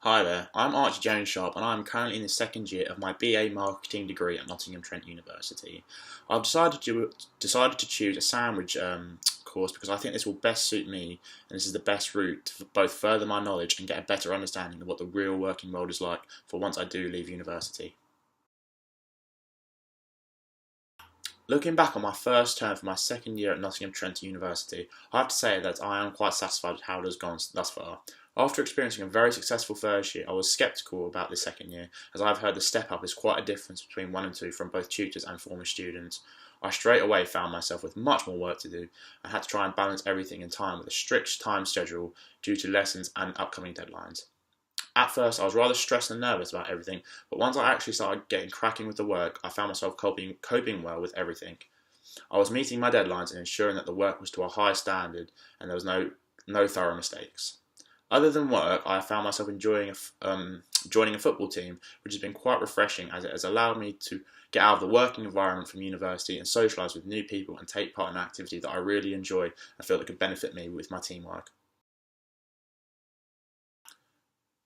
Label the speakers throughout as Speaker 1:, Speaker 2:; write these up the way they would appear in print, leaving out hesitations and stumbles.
Speaker 1: Hi there, I'm Archie Jones Sharp and I'm currently in the second year of my BA Marketing degree at Nottingham Trent University. I've decided to choose a sandwich course because I think this will best suit me and this is the best route to both further my knowledge and get a better understanding of what the real working world is like for once I do leave university. Looking back on my first term for my second year at Nottingham Trent University, I have to say that I am quite satisfied with how it has gone thus far. After experiencing a very successful first year, I was sceptical about the second year, as I have heard the step up is quite a difference between 1 and 2 from both tutors and former students. I straight away found myself with much more work to do and had to try and balance everything in time with a strict time schedule due to lessons and upcoming deadlines. At first, I was rather stressed and nervous about everything, but once I actually started getting cracking with the work, I found myself coping well with everything. I was meeting my deadlines and ensuring that the work was to a high standard and there was no thorough mistakes. Other than work, I found myself enjoying joining a football team, which has been quite refreshing as it has allowed me to get out of the working environment from university and socialise with new people and take part in an activity that I really enjoy and feel that could benefit me with my teamwork.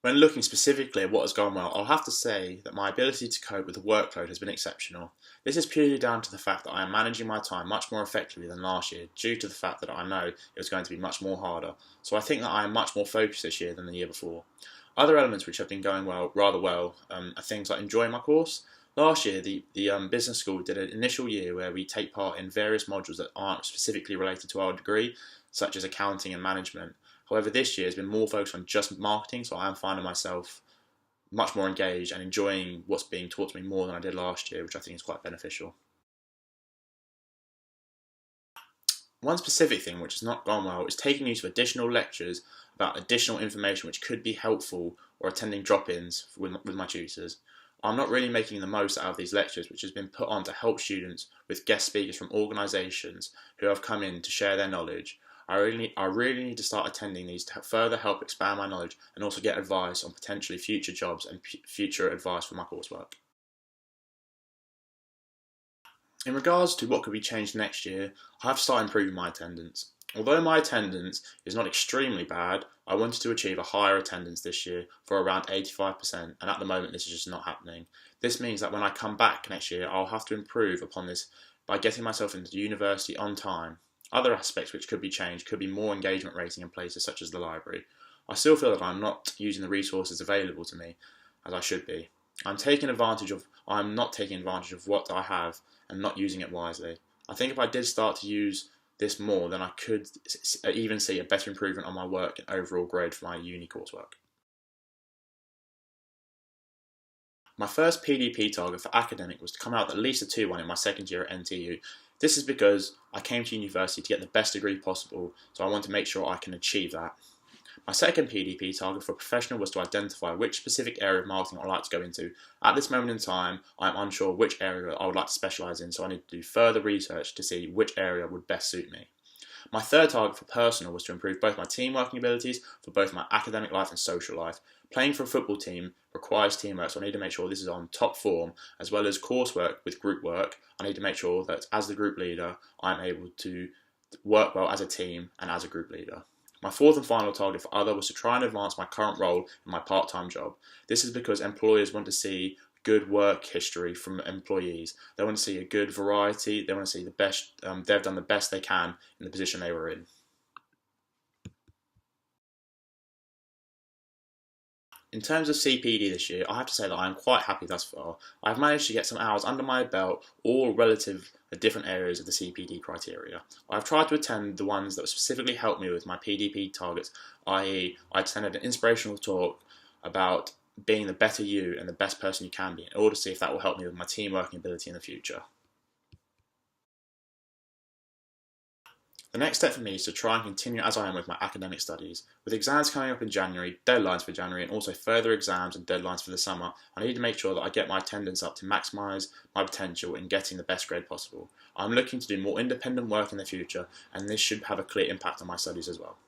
Speaker 1: When looking specifically at what has gone well, I'll have to say that my ability to cope with the workload has been exceptional. This is purely down to the fact that I am managing my time much more effectively than last year, due to the fact that I know it was going to be much more harder. So I think that I am much more focused this year than the year before. Other elements which have been going rather well, are things like enjoying my course. Last year, the business school did an initial year where we take part in various modules that aren't specifically related to our degree, such as accounting and management. However, this year has been more focused on just marketing, so I am finding myself much more engaged and enjoying what's being taught to me more than I did last year, which I think is quite beneficial. One specific thing which has not gone well is taking use of additional lectures about additional information which could be helpful or attending drop-ins with my tutors. I'm not really making the most out of these lectures which has been put on to help students with guest speakers from organisations who have come in to share their knowledge. I really need to start attending these to further help expand my knowledge and also get advice on potentially future jobs and future advice for my coursework. In regards to what could be changed next year, I have started improving my attendance. Although my attendance is not extremely bad, I wanted to achieve a higher attendance this year for around 85%, and at the moment this is just not happening. This means that when I come back next year, I'll have to improve upon this by getting myself into university on time. Other aspects which could be changed could be more engagement rating in places such as the library. I still feel that I'm not using the resources available to me as I should be. I'm not taking advantage of what I have and not using it wisely. I think if I did start to use this more, then I could even see a better improvement on my work and overall grade for my uni coursework. My first PDP target for academic was to come out with at least a 2-1 in my second year at NTU. This is because I came to university to get the best degree possible, so I want to make sure I can achieve that. My second PDP target for professional was to identify which specific area of marketing I would like to go into. At this moment in time, I am unsure which area I would like to specialise in, so I need to do further research to see which area would best suit me. My third target for personal was to improve both my team working abilities for both my academic life and social life. Playing for a football team requires teamwork, so I need to make sure this is on top form, as well as coursework with group work. I need to make sure that as the group leader, I'm able to work well as a team and as a group leader. My fourth and final target for other was to try and advance my current role in my part-time job. This is because employers want to see good work history from employees. They want to see a good variety. They want to see the best. They've done the best they can in the position they were in. In terms of CPD this year, I have to say that I am quite happy thus far. I've managed to get some hours under my belt, all relative to different areas of the CPD criteria. I've tried to attend the ones that specifically helped me with my PDP targets, i.e. I attended an inspirational talk about being the better you and the best person you can be in order to see if that will help me with my team working ability in the future. The next step for me is to try and continue as I am with my academic studies. With exams coming up in January, deadlines for January, and also further exams and deadlines for the summer, I need to make sure that I get my attendance up to maximise my potential in getting the best grade possible. I'm looking to do more independent work in the future, and this should have a clear impact on my studies as well.